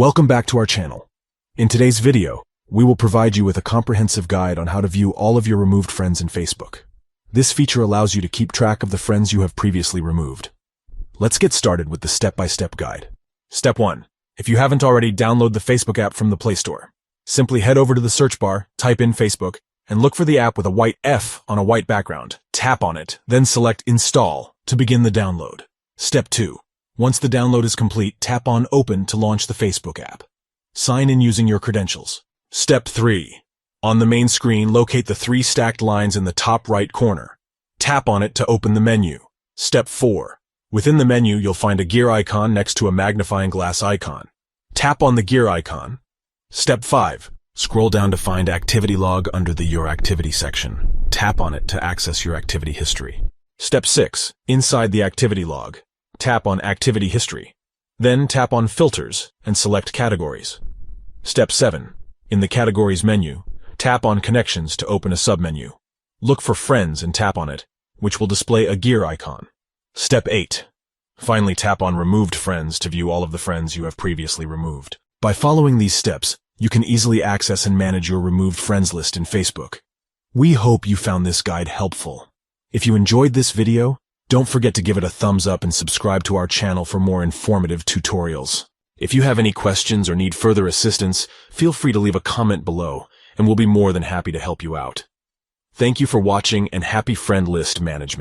Welcome back to our channel. In today's video, we will provide you with a comprehensive guide on how to view all of your removed friends in Facebook. This feature allows you to keep track of the friends you have previously removed. Let's get started with the step-by-step guide. Step 1. If you haven't already, download the Facebook app from the Play Store. Simply head over to the search bar, type in Facebook, and look for the app with a white F on a white background. Tap on it, then select Install to begin the download. Step 2. Once the download is complete, tap on Open to launch the Facebook app. Sign in using your credentials. Step 3. On the main screen, locate the 3 stacked lines in the top right corner. Tap on it to open the menu. Step 4. Within the menu, you'll find a gear icon next to a magnifying glass icon. Tap on the gear icon. Step 5. Scroll down to find Activity Log under the Your Activity section. Tap on it to access your activity history. Step 6. Inside the Activity Log, tap on Activity History. Then tap on Filters and select Categories. Step 7. In the Categories menu, tap on Connections to open a submenu. Look for Friends and tap on it, which will display a gear icon. Step 8. Finally, tap on Removed Friends to view all of the friends you have previously removed. By following these steps, you can easily access and manage your removed friends list in Facebook. We hope you found this guide helpful. If you enjoyed this video, don't forget to give it a thumbs up and subscribe to our channel for more informative tutorials. If you have any questions or need further assistance, feel free to leave a comment below, and we'll be more than happy to help you out. Thank you for watching, and happy friend list management.